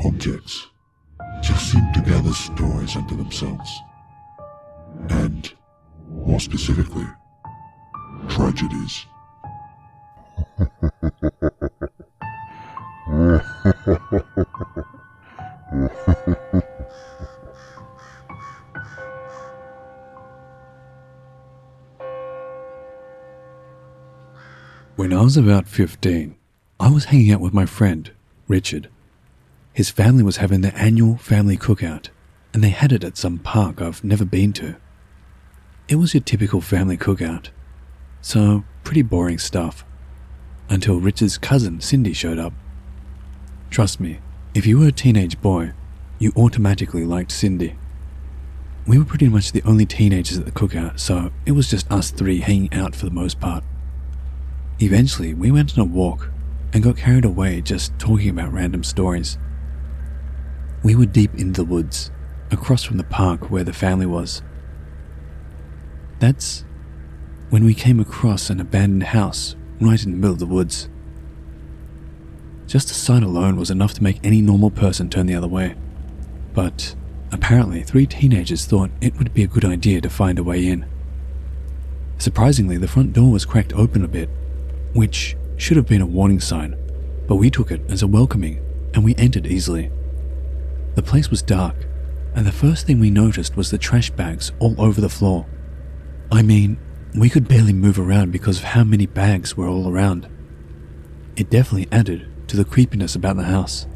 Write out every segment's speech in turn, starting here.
objects just seem to gather stories unto themselves. And, more specifically, tragedies. When I was about 15, I was hanging out with my friend, Richard. His family was having their annual family cookout, and they had it at some park I've never been to. It was your typical family cookout, so pretty boring stuff, until Richard's cousin Cindy showed up. Trust me, if you were a teenage boy, you automatically liked Cindy. We were pretty much the only teenagers at the cookout, so it was just us three hanging out for the most part. Eventually, we went on a walk and got carried away just talking about random stories. We were deep into the woods, across from the park where the family was. That's when we came across an abandoned house right in the middle of the woods. Just the sight alone was enough to make any normal person turn the other way. But apparently 3 teenagers thought it would be a good idea to find a way in. Surprisingly, the front door was cracked open a bit, which should have been a warning sign, but we took it as a welcoming and we entered easily. The place was dark, and the first thing we noticed was the trash bags all over the floor. I mean, we could barely move around because of how many bags were all around. It definitely added to the creepiness about the house.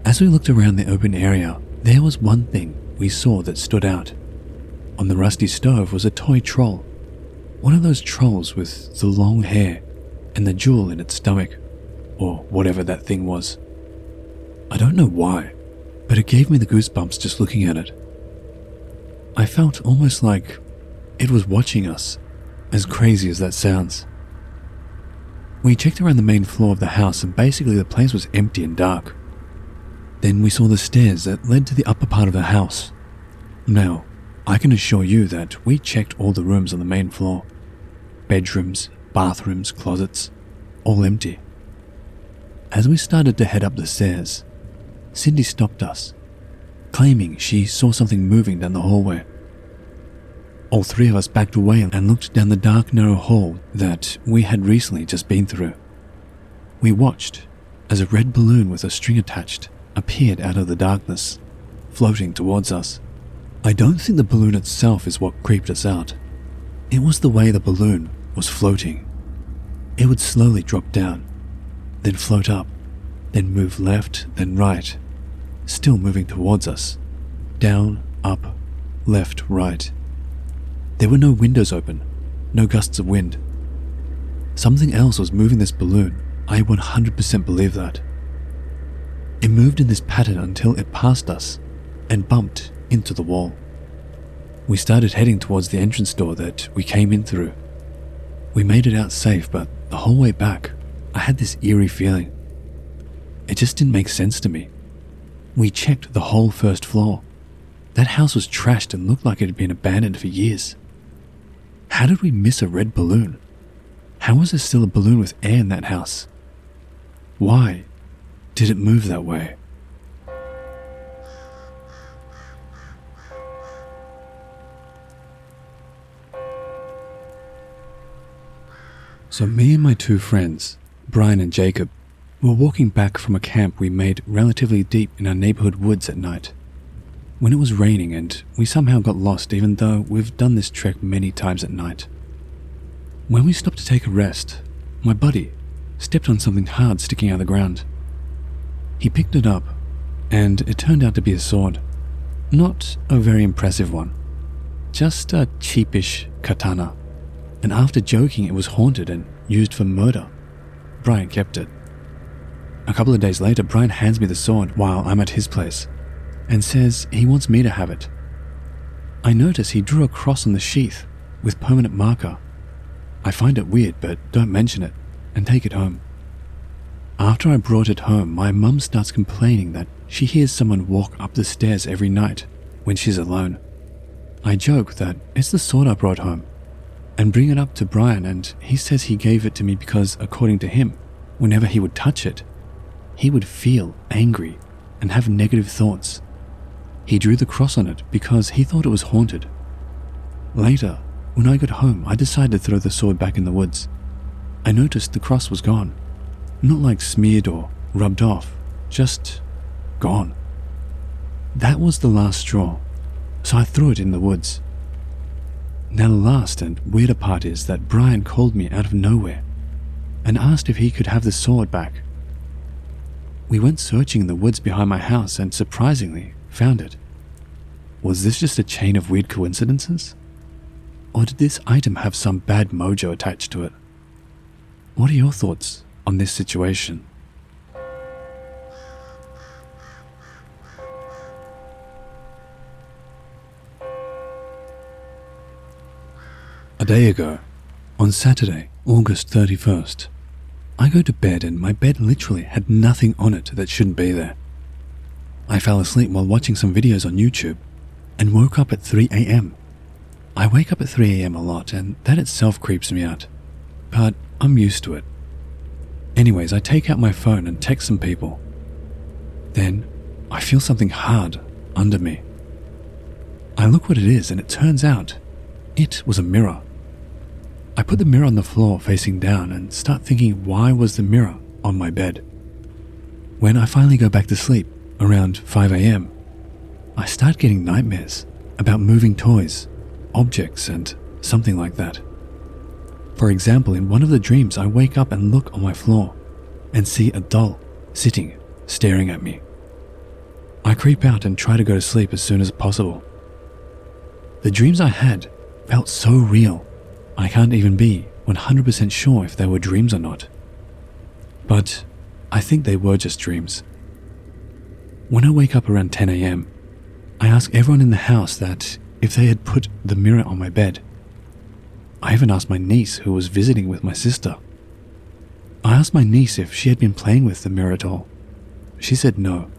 As we looked around the open area, there was one thing we saw that stood out. On the rusty stove was a toy troll. One of those trolls with the long hair and the jewel in its stomach, or whatever that thing was. I don't know why, but it gave me the goosebumps just looking at it. I felt almost like it was watching us, as crazy as that sounds. We checked around the main floor of the house and basically the place was empty and dark. Then we saw the stairs that led to the upper part of the house. Now, I can assure you that we checked all the rooms on the main floor. Bedrooms, bathrooms, closets, all empty. As we started to head up the stairs, Cindy stopped us, claiming she saw something moving down the hallway. All 3 of us backed away and looked down the dark, narrow hall that we had recently just been through. We watched as a red balloon with a string attached appeared out of the darkness, floating towards us. I don't think the balloon itself is what creeped us out. It was the way the balloon was floating. It would slowly drop down, then float up, then move left, then right, still moving towards us. Down, up, left, right. There were no windows open, no gusts of wind. Something else was moving this balloon. I 100% believe that. It moved in this pattern until it passed us and bumped into the wall. We started heading towards the entrance door that we came in through. We made it out safe, but the whole way back, I had this eerie feeling. It just didn't make sense to me. We checked the whole first floor. That house was trashed and looked like it had been abandoned for years. How did we miss a red balloon? How was there still a balloon with air in that house? Why did it move that way? So me and my 2 friends, Brian and Jacob, were walking back from a camp we made relatively deep in our neighborhood woods at night, when it was raining and we somehow got lost even though we've done this trek many times at night. When we stopped to take a rest, my buddy stepped on something hard sticking out of the ground. He picked it up, and it turned out to be a sword. Not a very impressive one, just a cheapish katana. And after joking it was haunted and used for murder, Brian kept it. A couple of days later, Brian hands me the sword while I'm at his place and says he wants me to have it. I notice he drew a cross on the sheath with permanent marker. I find it weird, but don't mention it and take it home. After I brought it home, my mum starts complaining that she hears someone walk up the stairs every night when she's alone. I joke that it's the sword I brought home and bring it up to Brian, and he says he gave it to me because, according to him, whenever he would touch it, he would feel angry and have negative thoughts. He drew the cross on it because he thought it was haunted. Later, when I got home, I decided to throw the sword back in the woods. I noticed the cross was gone. Not like smeared or rubbed off, just gone. That was the last straw, so I threw it in the woods. Now the last and weirder part is that Brian called me out of nowhere and asked if he could have the sword back. We went searching in the woods behind my house and surprisingly found it. Was this just a chain of weird coincidences? Or did this item have some bad mojo attached to it? What are your thoughts on this situation? A day ago, on Saturday, August 31st, I go to bed and my bed literally had nothing on it that shouldn't be there. I fell asleep while watching some videos on YouTube and woke up at 3 a.m. I wake up at 3 a.m. a lot and that itself creeps me out, but I'm used to it. Anyways, I take out my phone and text some people. Then, I feel something hard under me. I look what it is and it turns out it was a mirror. I put the mirror on the floor facing down and start thinking, why was the mirror on my bed? When I finally go back to sleep, around 5 a.m., I start getting nightmares about moving toys, objects, and something like that. For example, in one of the dreams, I wake up and look on my floor and see a doll sitting, staring at me. I creep out and try to go to sleep as soon as possible. The dreams I had felt so real, I can't even be 100% sure if they were dreams or not. But I think they were just dreams. When I wake up around 10 a.m., I ask everyone in the house that if they had put the mirror on my bed. I even asked my niece who was visiting with my sister. I asked my niece if she had been playing with the mirror at all. She said no.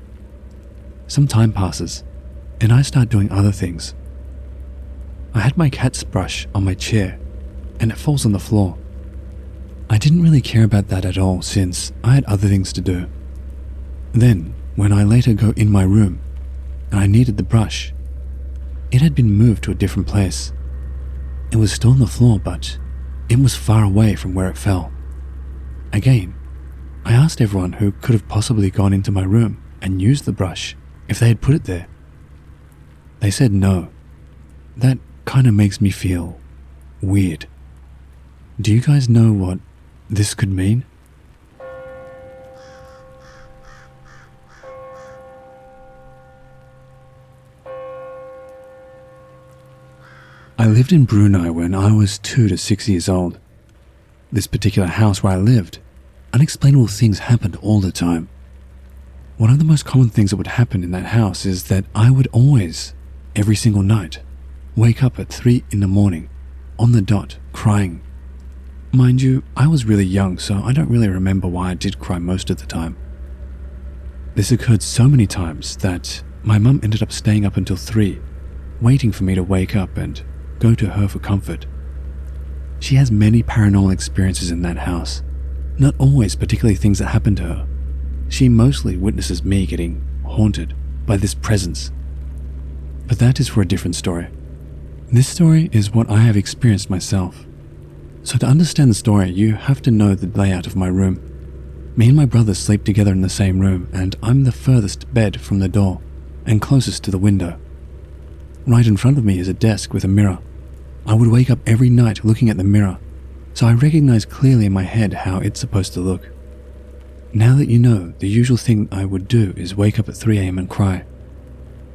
Some time passes, and I start doing other things. I had my cat's brush on my chair, and it falls on the floor. I didn't really care about that at all since I had other things to do. Then, when I later go in my room, and I needed the brush, it had been moved to a different place. It was still on the floor, but it was far away from where it fell. Again, I asked everyone who could have possibly gone into my room and used the brush if they had put it there. They said no. That kind of makes me feel weird. Do you guys know what this could mean? I lived in Brunei when I was 2 to 6 years old. This particular house where I lived, unexplainable things happened all the time. One of the most common things that would happen in that house is that I would always, every single night, wake up at 3 in the morning, on the dot, crying. Mind you, I was really young, so I don't really remember why I did cry most of the time. This occurred so many times that my mum ended up staying up until 3, waiting for me to wake up and go to her for comfort. She has many paranormal experiences in that house, not always particularly things that happened to her. She mostly witnesses me getting haunted by this presence. But that is for a different story. This story is what I have experienced myself. So to understand the story, you have to know the layout of my room. Me and my brother sleep together in the same room, and I'm the furthest bed from the door and closest to the window. Right in front of me is a desk with a mirror. I would wake up every night looking at the mirror, so I recognize clearly in my head how it's supposed to look. Now that you know, the usual thing I would do is wake up at 3 a.m. and cry.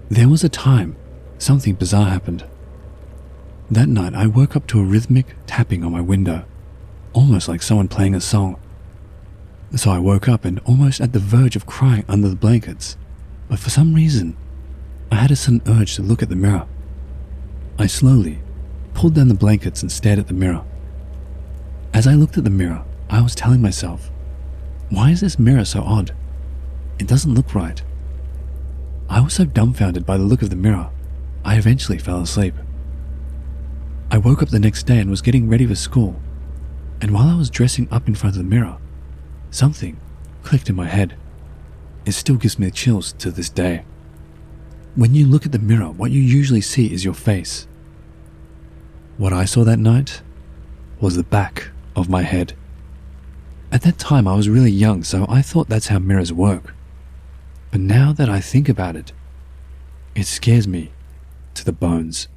There was a time something bizarre happened. That night I woke up to a rhythmic tapping on my window, almost like someone playing a song. So I woke up and almost at the verge of crying under the blankets, but for some reason, I had a sudden urge to look at the mirror. I slowly pulled down the blankets and stared at the mirror. As I looked at the mirror, I was telling myself, why is this mirror so odd? It doesn't look right. I was so dumbfounded by the look of the mirror, I eventually fell asleep. I woke up the next day and was getting ready for school, and while I was dressing up in front of the mirror, something clicked in my head. it still gives me the chills to this day. When you look at the mirror, what you usually see is your face. What I saw that night was the back of my head. At that time, I was really young, so I thought that's how mirrors work. But now that I think about it, it scares me to the bones.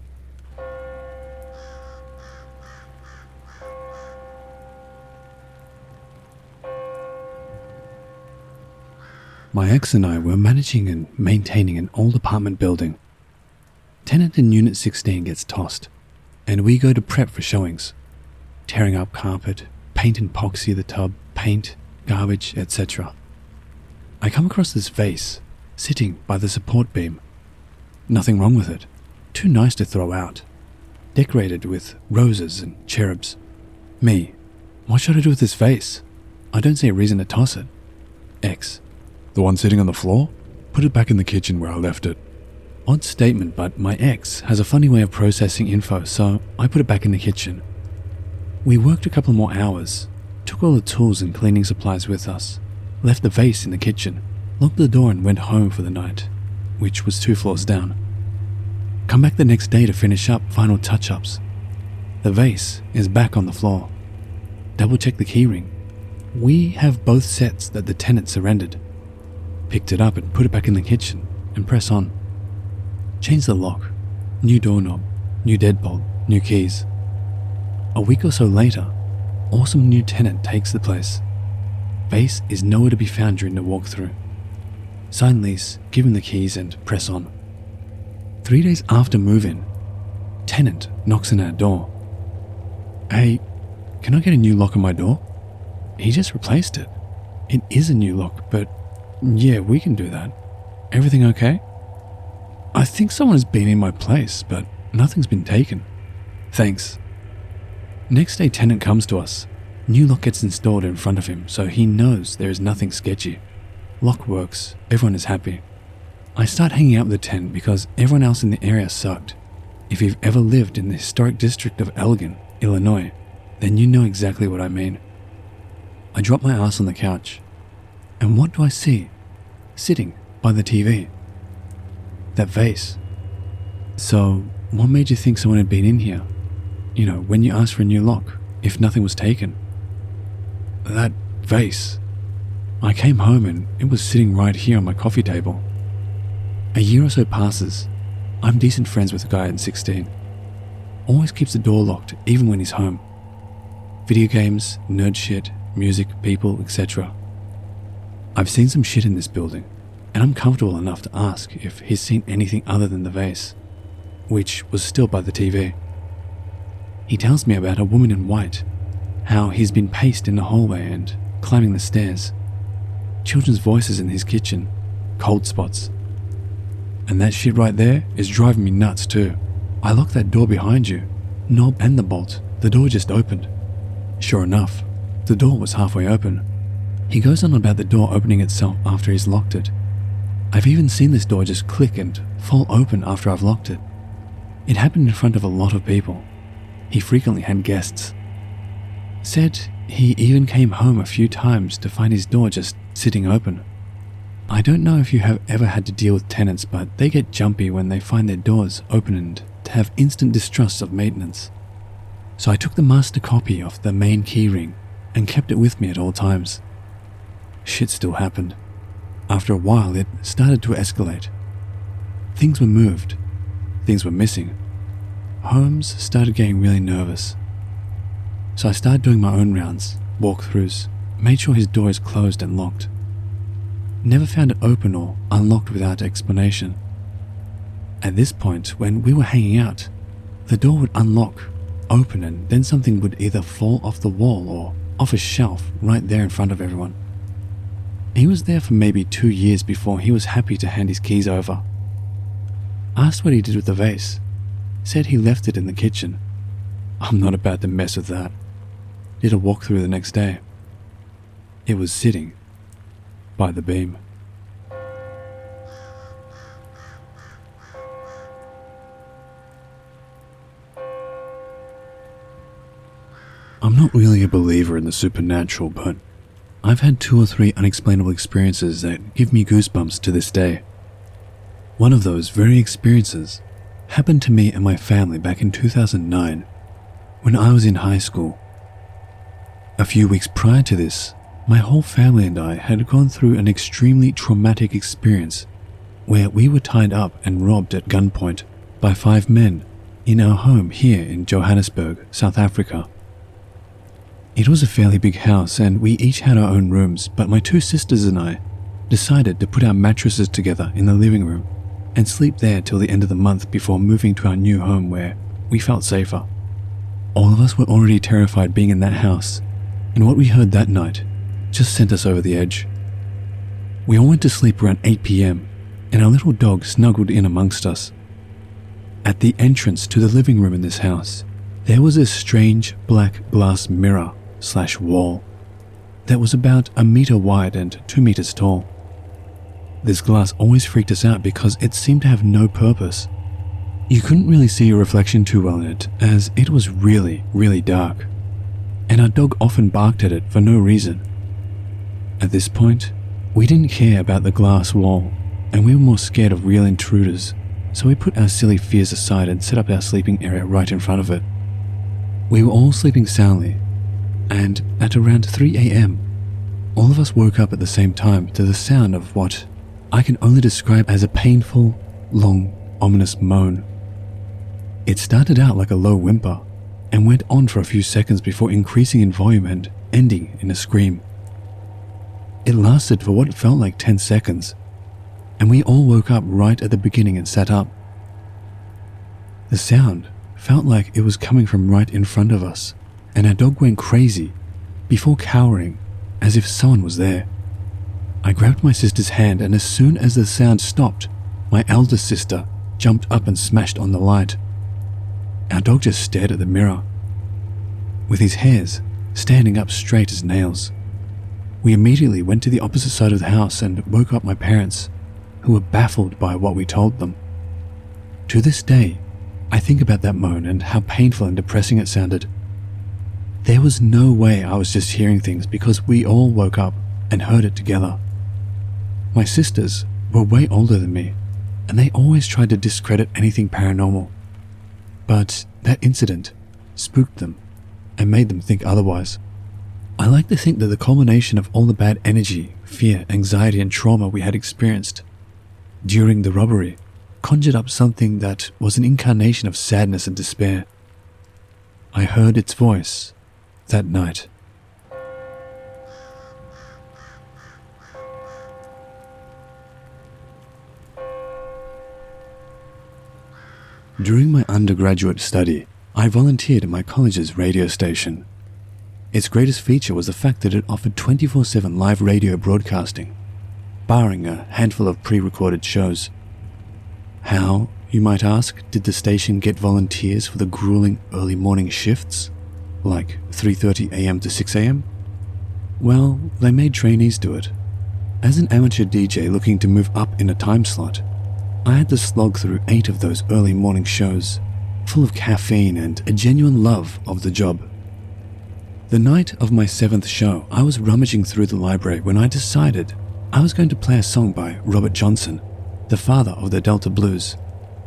My ex and I were managing and maintaining an old apartment building. Tenant in Unit 16 gets tossed, and we go to prep for showings, tearing up carpet, paint and epoxy the tub, paint, garbage, etc. I come across this vase sitting by the support beam. Nothing wrong with it, too nice to throw out, decorated with roses and cherubs. Me, what should I do with this vase? I don't see a reason to toss it. Ex, the one sitting on the floor? Put it back in the kitchen where I left it. Odd statement, but my ex has a funny way of processing info, so I put it back in the kitchen. We worked a couple more hours, took all the tools and cleaning supplies with us, left the vase in the kitchen, locked the door and went home for the night, which was 2 floors down. Come back the next day to finish up final touch-ups. The vase is back on the floor. Double check the keyring. We have both sets that the tenant surrendered. Picked it up and put it back in the kitchen and press on. Change the lock, new doorknob, new deadbolt, new keys. A week or so later, awesome new tenant takes the place. Vase is nowhere to be found during the walkthrough. Sign lease, give him the keys and press on. 3 days after move-in, tenant knocks on our door. Hey, can I get a new lock on my door? He just replaced it. It is a new lock, but yeah, we can do that. Everything okay? I think someone has been in my place, but nothing's been taken. Thanks. Next day, tenant comes to us. New lock gets installed in front of him, so he knows there is nothing sketchy. Lock works, everyone is happy. I start hanging out with the tenant because everyone else in the area sucked. If you've ever lived in the historic district of Elgin, Illinois, then you know exactly what I mean. I drop my ass on the couch, and what do I see? Sitting by the TV. That vase. So, what made you think someone had been in here? You know, when you asked for a new lock, if nothing was taken. That vase. I came home and it was sitting right here on my coffee table. A year or so passes. I'm decent friends with the guy in 16. Always keeps the door locked, even when he's home. Video games, nerd shit, music, people, etc. I've seen some shit in this building, and I'm comfortable enough to ask if he's seen anything other than the vase, which was still by the TV. He tells me about a woman in white, how he's been paced in the hallway and climbing the stairs, children's voices in his kitchen, cold spots. And that shit right there is driving me nuts too. I locked that door behind you, knob and the bolt. The door just opened. Sure enough, the door was halfway open. He goes on about the door opening itself after he's locked it. I've even seen this door just click and fall open after I've locked it. It happened in front of a lot of people. He frequently had guests. Said he even came home a few times to find his door just sitting open. I don't know if you have ever had to deal with tenants, but they get jumpy when they find their doors open and have instant distrust of maintenance. So I took the master copy of the main keyring and kept it with me at all times. Shit still happened. After a while, it started to escalate. Things were moved. Things were missing. Holmes started getting really nervous. So I started doing my own rounds, walkthroughs, made sure his door is closed and locked. Never found it open or unlocked without explanation. At this point, when we were hanging out, the door would unlock, open, and then something would either fall off the wall or off a shelf right there in front of everyone. He was there for maybe 2 years before he was happy to hand his keys over. Asked what he did with the vase. Said he left it in the kitchen. I'm not about to mess with that. Did a walkthrough the next day. It was sitting by the beam. I'm not really a believer in the supernatural, but I've had 2 or 3 unexplainable experiences that give me goosebumps to this day. One of those very experiences happened to me and my family back in 2009 when I was in high school. A few weeks prior to this, my whole family and I had gone through an extremely traumatic experience where we were tied up and robbed at gunpoint by 5 men in our home here in Johannesburg, South Africa. It was a fairly big house and we each had our own rooms, but my 2 sisters and I decided to put our mattresses together in the living room and sleep there till the end of the month before moving to our new home where we felt safer. All of us were already terrified being in that house, and what we heard that night just sent us over the edge. We all went to sleep around 8 p.m. and our little dog snuggled in amongst us. At the entrance to the living room in this house, there was a strange black glass mirror/wall that was about 1 meter wide and 2 meters tall. This glass always freaked us out because it seemed to have no purpose. You couldn't really see your reflection too well in it, as it was really, really dark, and our dog often barked at it for no reason. At this point, we didn't care about the glass wall, and we were more scared of real intruders, so we put our silly fears aside and set up our sleeping area right in front of it. We were all sleeping soundly, and at around 3 a.m., all of us woke up at the same time to the sound of what I can only describe as a painful, long, ominous moan. It started out like a low whimper and went on for a few seconds before increasing in volume and ending in a scream. It lasted for what felt like 10 seconds, and we all woke up right at the beginning and sat up. The sound felt like it was coming from right in front of us, and our dog went crazy before cowering as if someone was there. I grabbed my sister's hand, and as soon as the sound stopped, my eldest sister jumped up and smashed on the light. Our dog just stared at the mirror, with his hairs standing up straight as nails. We immediately went to the opposite side of the house and woke up my parents, who were baffled by what we told them. To this day, I think about that moan and how painful and depressing it sounded. There was no way I was just hearing things because we all woke up and heard it together. My sisters were way older than me, and they always tried to discredit anything paranormal. But that incident spooked them and made them think otherwise. I like to think that the culmination of all the bad energy, fear, anxiety, and trauma we had experienced during the robbery conjured up something that was an incarnation of sadness and despair. I heard its voice that night. During my undergraduate study, I volunteered at my college's radio station. Its greatest feature was the fact that it offered 24/7 live radio broadcasting, barring a handful of pre-recorded shows. How, you might ask, did the station get volunteers for the grueling early morning shifts, like 3:30 a.m. to 6 a.m.? Well, they made trainees do it. As an amateur DJ looking to move up in a time slot, I had to slog through 8 of those early morning shows, full of caffeine and a genuine love of the job. The night of my 7th show, I was rummaging through the library when I decided I was going to play a song by Robert Johnson, the father of the Delta Blues,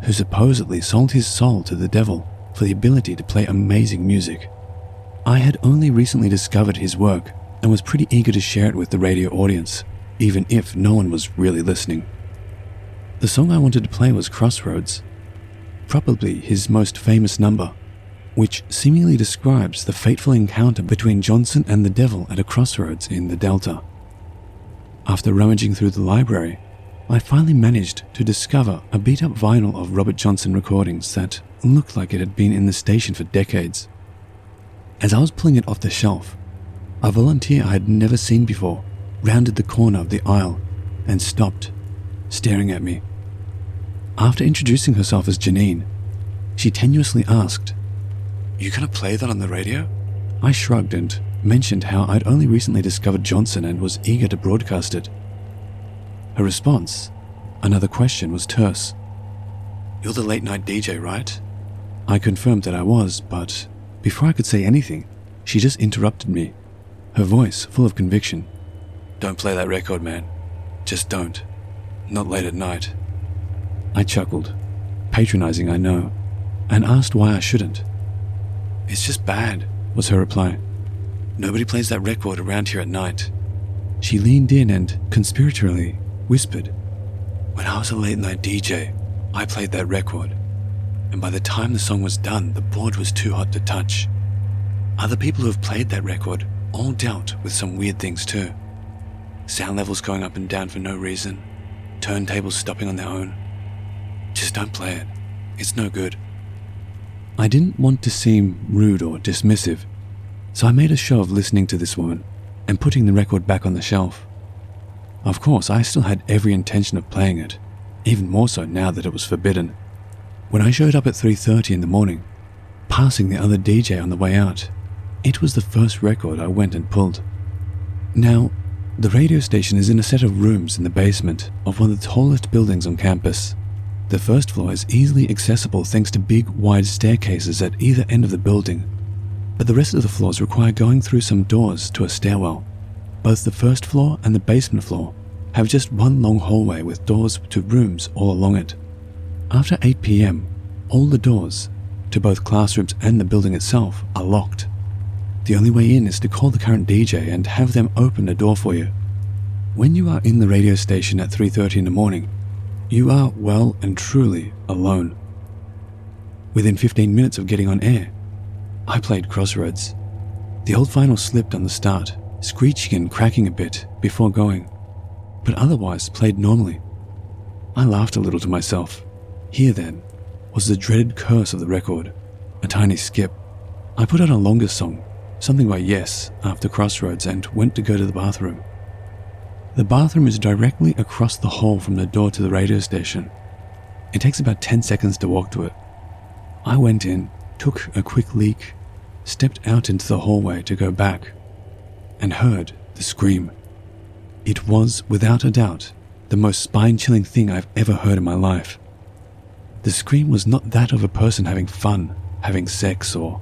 who supposedly sold his soul to the devil for the ability to play amazing music. I had only recently discovered his work and was pretty eager to share it with the radio audience, even if no one was really listening. The song I wanted to play was Crossroads, probably his most famous number, which seemingly describes the fateful encounter between Johnson and the devil at a crossroads in the Delta. After rummaging through the library, I finally managed to discover a beat-up vinyl of Robert Johnson recordings that looked like it had been in the station for decades. As I was pulling it off the shelf, a volunteer I had never seen before rounded the corner of the aisle and stopped, staring at me. After introducing herself as Janine, she tenuously asked, "You gonna play that on the radio?" I shrugged and mentioned how I'd only recently discovered Johnson and was eager to broadcast it. Her response, another question, was terse. "You're the late night DJ, right?" I confirmed that I was, but before I could say anything, she just interrupted me, her voice full of conviction. Don't play that record, man. Just don't. Not late at night. I chuckled, patronizing I know, and asked why I shouldn't. It's just bad, was her reply. Nobody plays that record around here at night. She leaned in and conspiratorially whispered, when I was a late night DJ, I played that record, and by the time the song was done, the board was too hot to touch. Other people who have played that record all dealt with some weird things too. Sound levels going up and down for no reason, turntables stopping on their own. Just don't play it. It's no good. I didn't want to seem rude or dismissive, so I made a show of listening to this woman and putting the record back on the shelf. Of course, I still had every intention of playing it, even more so now that it was forbidden. When I showed up at 3:30 in the morning, passing the other DJ on the way out, it was the first record I went and pulled. Now, the radio station is in a set of rooms in the basement of one of the tallest buildings on campus. The first floor is easily accessible thanks to big, wide staircases at either end of the building, but the rest of the floors require going through some doors to a stairwell. Both the first floor and the basement floor have just one long hallway with doors to rooms all along it. After 8 p.m., all the doors to both classrooms and the building itself are locked. The only way in is to call the current DJ and have them open a door for you. When you are in the radio station at 3:30 in the morning, you are well and truly alone. Within 15 minutes of getting on air, I played Crossroads. The old vinyl slipped on the start, screeching and cracking a bit before going, but otherwise played normally. I laughed a little to myself. Here then was the dreaded curse of the record, a tiny skip. I put on a longer song, something by Yes, after Crossroads, and went to go to the bathroom. The bathroom is directly across the hall from the door to the radio station. It takes about 10 seconds to walk to it. I went in, took a quick leak, stepped out into the hallway to go back, and heard the scream. It was, without a doubt, the most spine-chilling thing I've ever heard in my life. The scream was not that of a person having fun, having sex, or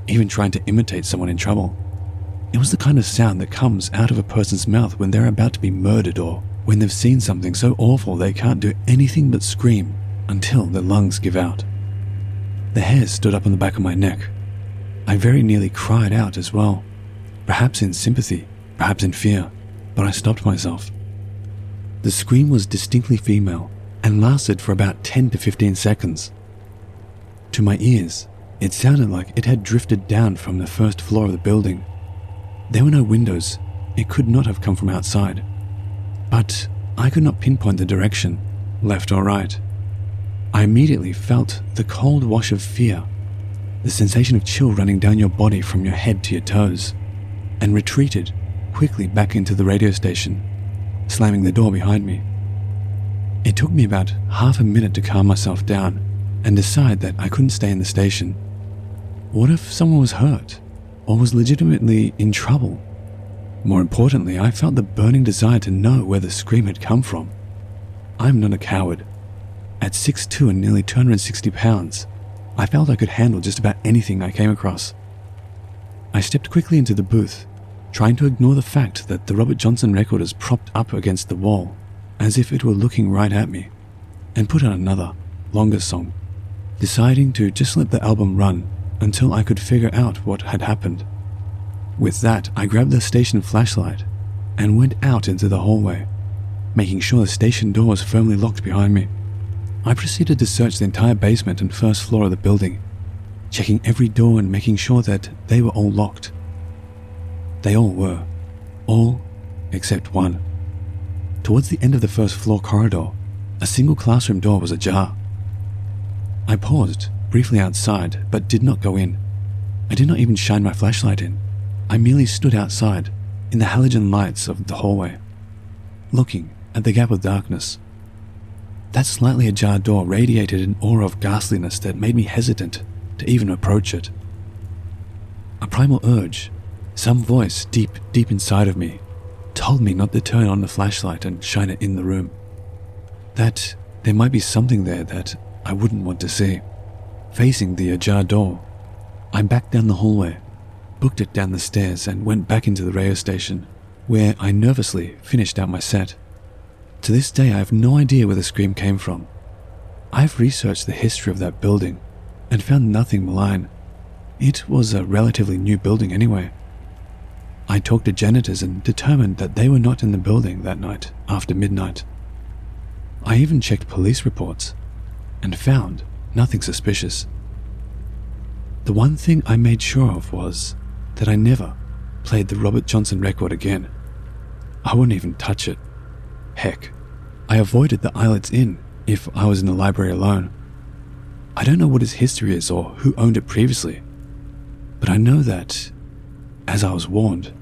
even trying to imitate someone in trouble. It was the kind of sound that comes out of a person's mouth when they're about to be murdered or when they've seen something so awful they can't do anything but scream until their lungs give out. The hairs stood up on the back of my neck. I very nearly cried out as well, perhaps in sympathy, perhaps in fear, but I stopped myself. The scream was distinctly female and lasted for about 10 to 15 seconds. To my ears, it sounded like it had drifted down from the first floor of the building. There were no windows. It could not have come from outside. But I could not pinpoint the direction, left or right. I immediately felt the cold wash of fear, the sensation of chill running down your body from your head to your toes, and retreated quickly back into the radio station, slamming the door behind me. It took me about half a minute to calm myself down and decide that I couldn't stay in the station. What if someone was hurt or was legitimately in trouble? More importantly, I felt the burning desire to know where the scream had come from. I'm not a coward. At 6'2" and nearly 260 pounds, I felt I could handle just about anything I came across. I stepped quickly into the booth, trying to ignore the fact that the Robert Johnson record was propped up against the wall, as if it were looking right at me, and put on another, longer song, deciding to just let the album run until I could figure out what had happened. With that, I grabbed the station flashlight and went out into the hallway, making sure the station door was firmly locked behind me. I proceeded to search the entire basement and first floor of the building, checking every door and making sure that they were all locked. They all were. All except one. Towards the end of the first floor corridor, a single classroom door was ajar. I paused briefly outside, but did not go in. I did not even shine my flashlight in. I merely stood outside, in the halogen lights of the hallway, looking at the gap of darkness. That slightly ajar door radiated an aura of ghastliness that made me hesitant to even approach it. A primal urge, some voice deep inside of me, told me not to turn on the flashlight and shine it in the room. That there might be something there that I wouldn't want to see. Facing the ajar door, I backed down the hallway, booked it down the stairs, and went back into the radio station, where I nervously finished out my set. To this day, I have no idea where the scream came from. I've researched the history of that building and found nothing malign. It was a relatively new building anyway. I talked to janitors and determined that they were not in the building that night after midnight. I even checked police reports and found nothing suspicious. The one thing I made sure of was that I never played the Robert Johnson record again. I wouldn't even touch it. Heck, I avoided the Eyelets Inn if I was in the library alone. I don't know what its history is or who owned it previously, but I know that, as I was warned,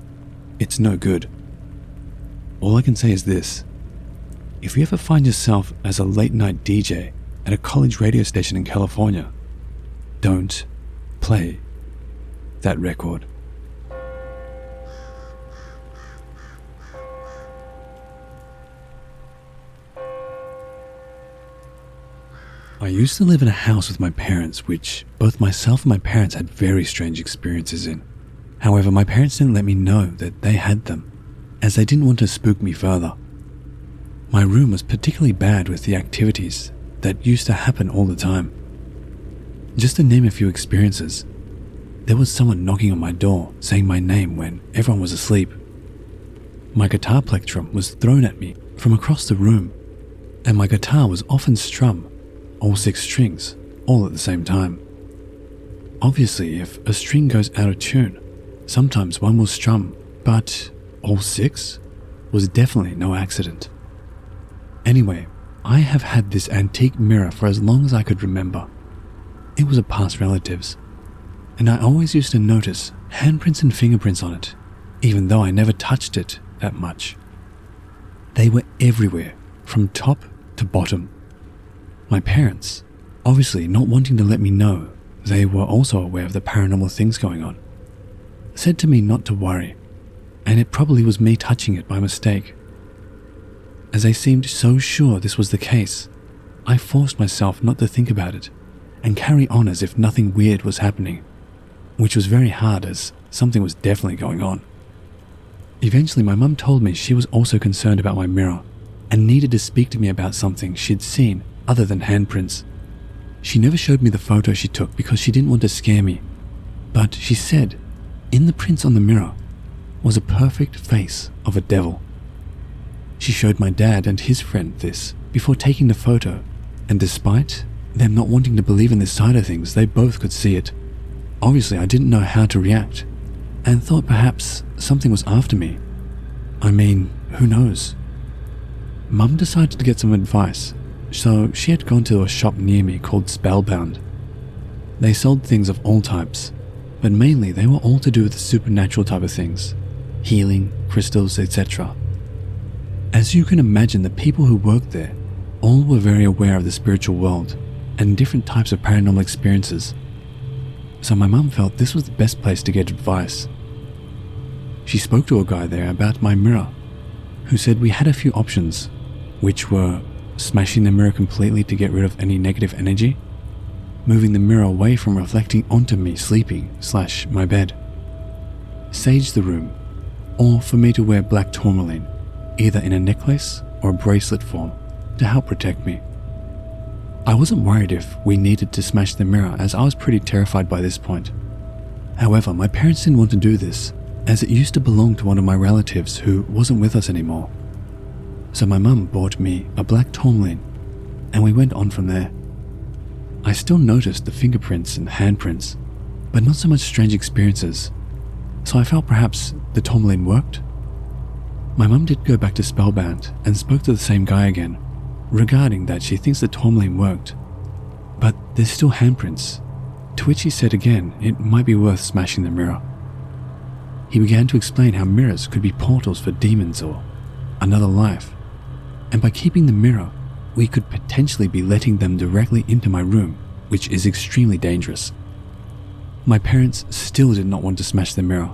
it's no good. All I can say is this: if you ever find yourself as a late-night DJ at a college radio station in California, don't play that record. I used to live in a house with my parents, which both myself and my parents had very strange experiences in. However, my parents didn't let me know that they had them, as they didn't want to spook me further. My room was particularly bad with the activities that used to happen all the time. Just to name a few experiences, there was someone knocking on my door saying my name when everyone was asleep. My guitar plectrum was thrown at me from across the room, and my guitar was often strummed, all 6 strings, all at the same time. Obviously, if a string goes out of tune, sometimes one will strum, but all 6 was definitely no accident. Anyway, I have had this antique mirror for as long as I could remember. It was a past relative's, and I always used to notice handprints and fingerprints on it, even though I never touched it that much. They were everywhere, from top to bottom. My parents, obviously not wanting to let me know they were also aware of the paranormal things going on, said to me not to worry, and it probably was me touching it by mistake. As they seemed so sure this was the case, I forced myself not to think about it and carry on as if nothing weird was happening, which was very hard as something was definitely going on. Eventually, my mum told me she was also concerned about my mirror and needed to speak to me about something she'd seen other than handprints. She never showed me the photo she took because she didn't want to scare me, but she said in the prints on the mirror was a perfect face of a devil. She showed my dad and his friend this before taking the photo, and despite them not wanting to believe in this side of things, they both could see it. Obviously, I didn't know how to react and thought perhaps something was after me. I mean, who knows? Mum decided to get some advice, so she had gone to a shop near me called Spellbound. They sold things of all types, but mainly they were all to do with the supernatural type of things, healing, crystals, etc. As you can imagine, the people who worked there all were very aware of the spiritual world and different types of paranormal experiences, so my mum felt this was the best place to get advice. She spoke to a guy there about my mirror, who said we had a few options, which were smashing the mirror completely to get rid of any negative energy, moving the mirror away from reflecting onto me sleeping / my bed, sage the room, or for me to wear black tourmaline, either in a necklace or a bracelet form, to help protect me. I wasn't worried if we needed to smash the mirror, as I was pretty terrified by this point. However, my parents didn't want to do this, as it used to belong to one of my relatives who wasn't with us anymore. So my mum bought me a black tourmaline, and we went on from there. I still noticed the fingerprints and handprints, but not so much strange experiences, so I felt perhaps the tourmaline worked. My mum did go back to Spellbound and spoke to the same guy again, regarding that she thinks the tourmaline worked, but there's still handprints, to which he said again it might be worth smashing the mirror. He began to explain how mirrors could be portals for demons or another life, and by keeping the mirror, we could potentially be letting them directly into my room, which is extremely dangerous. My parents still did not want to smash the mirror,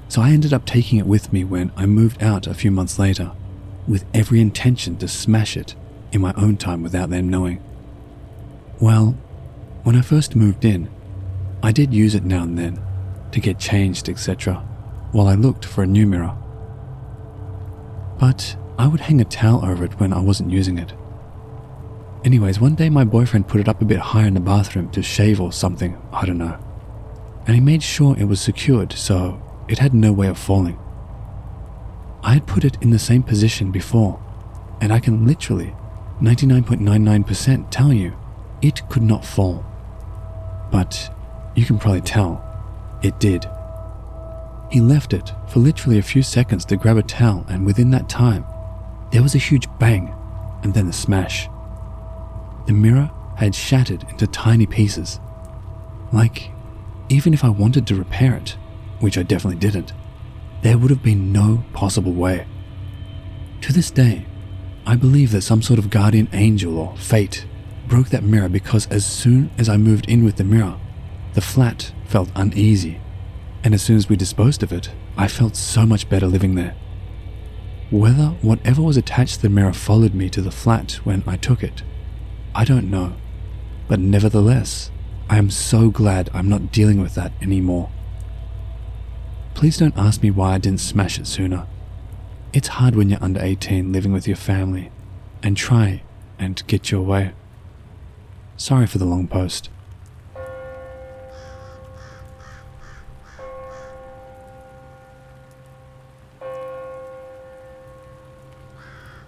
so I ended up taking it with me when I moved out a few months later, with every intention to smash it in my own time without them knowing. Well, when I first moved in, I did use it now and then to get changed, etc., while I looked for a new mirror. but I would hang a towel over it when I wasn't using it. Anyways, one day my boyfriend put it up a bit higher in the bathroom to shave or something, I don't know. And he made sure it was secured so it had no way of falling. I had put it in the same position before, and I can literally 99.99% tell you it could not fall. But you can probably tell it did. He left it for literally a few seconds to grab a towel, and within that time, there was a huge bang and then a smash. The mirror had shattered into tiny pieces. Like, even if I wanted to repair it, which I definitely didn't, there would have been no possible way. To this day, I believe that some sort of guardian angel or fate broke that mirror, because as soon as I moved in with the mirror, the flat felt uneasy, and as soon as we disposed of it, I felt so much better living there. Whether whatever was attached to the mirror followed me to the flat when I took it, I don't know, but nevertheless, I am so glad I'm not dealing with that anymore. Please don't ask me why I didn't smash it sooner. It's hard when you're under 18 living with your family and try and get your way. Sorry for the long post.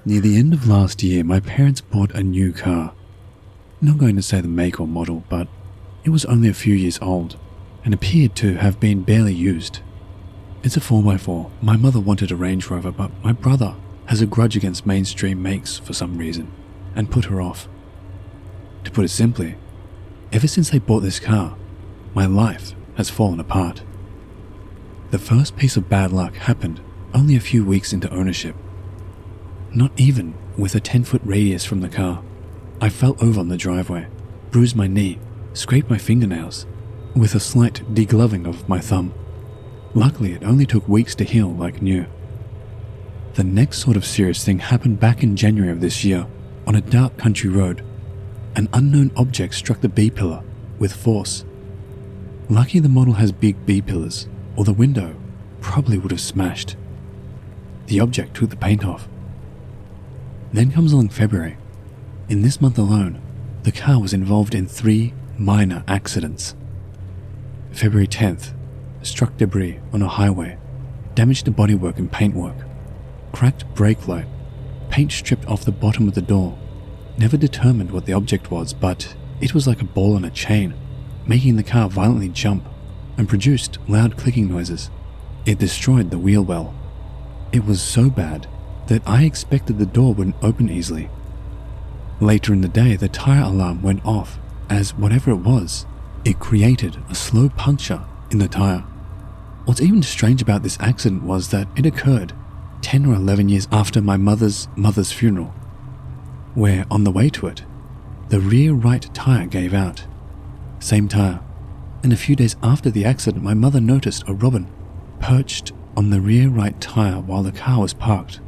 Near the end of last year, my parents bought a new car. Not going to say the make or model, but it was only a few years old and appeared to have been barely used. It's a 4x4. My mother wanted a Range Rover, but my brother has a grudge against mainstream makes for some reason and put her off. To put it simply, ever since they bought this car, my life has fallen apart. The first piece of bad luck happened only a few weeks into ownership. Not even with a 10-foot radius from the car. I fell over on the driveway, bruised my knee, scraped my fingernails, with a slight degloving of my thumb. Luckily, it only took weeks to heal like new. The next sort of serious thing happened back in January of this year on a dark country road. An unknown object struck the B-pillar with force. Lucky the model has big B-pillars, or the window probably would have smashed. The object took the paint off. Then comes along February. In this month alone, the car was involved in 3 minor accidents. February 10th, struck debris on a highway, damaged the bodywork and paintwork, cracked brake light, paint stripped off the bottom of the door. Never determined what the object was, but it was like a ball on a chain, making the car violently jump and produced loud clicking noises. It destroyed the wheel well. It was so bad that I expected the door wouldn't open easily. Later in the day, the tire alarm went off as whatever it was, it created a slow puncture in the tire. What's even strange about this accident was that it occurred 10 or 11 years after my mother's funeral, where on the way to it, the rear right tire gave out. Same tire. And a few days after the accident, my mother noticed a robin perched on the rear right tire while the car was parked.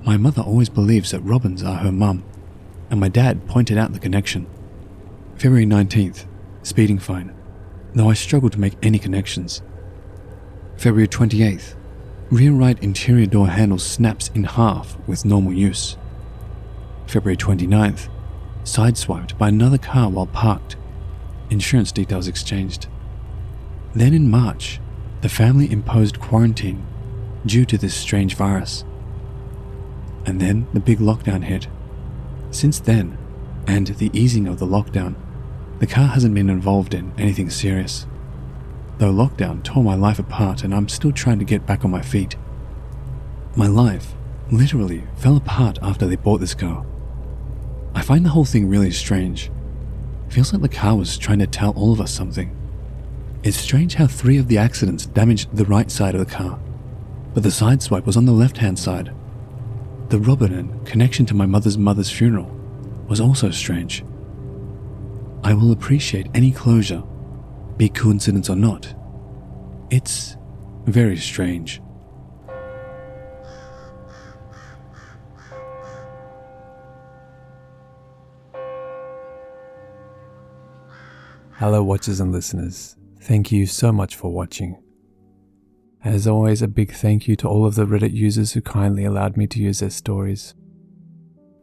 My mother always believes that robins are her mum, and my dad pointed out the connection. February 19th, speeding fine, though I struggled to make any connections. February 28th, rear right interior door handle snaps in half with normal use. February 29th, sideswiped by another car while parked. Insurance details exchanged. Then in March, the family imposed quarantine due to this strange virus. And then the big lockdown hit. Since then, and the easing of the lockdown, the car hasn't been involved in anything serious. Though lockdown tore my life apart and I'm still trying to get back on my feet. My life literally fell apart after they bought this car. I find the whole thing really strange. Feels like the car was trying to tell all of us something. It's strange how 3 of the accidents damaged the right side of the car, but the side swipe was on the left-hand side. The robin and connection to my mother's funeral was also strange. I will appreciate any closure, be coincidence or not. It's very strange. Hello watchers and listeners, thank you so much for watching. As always, a big thank you to all of the Reddit users who kindly allowed me to use their stories.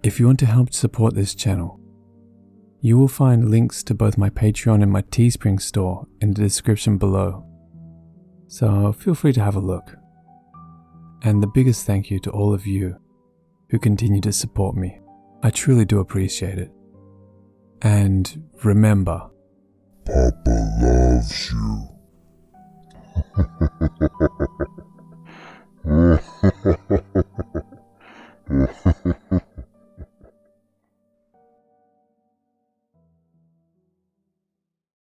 If you want to help support this channel, you will find links to both my Patreon and my Teespring store in the description below, so feel free to have a look. And the biggest thank you to all of you who continue to support me. I truly do appreciate it. And remember, Papa loves you.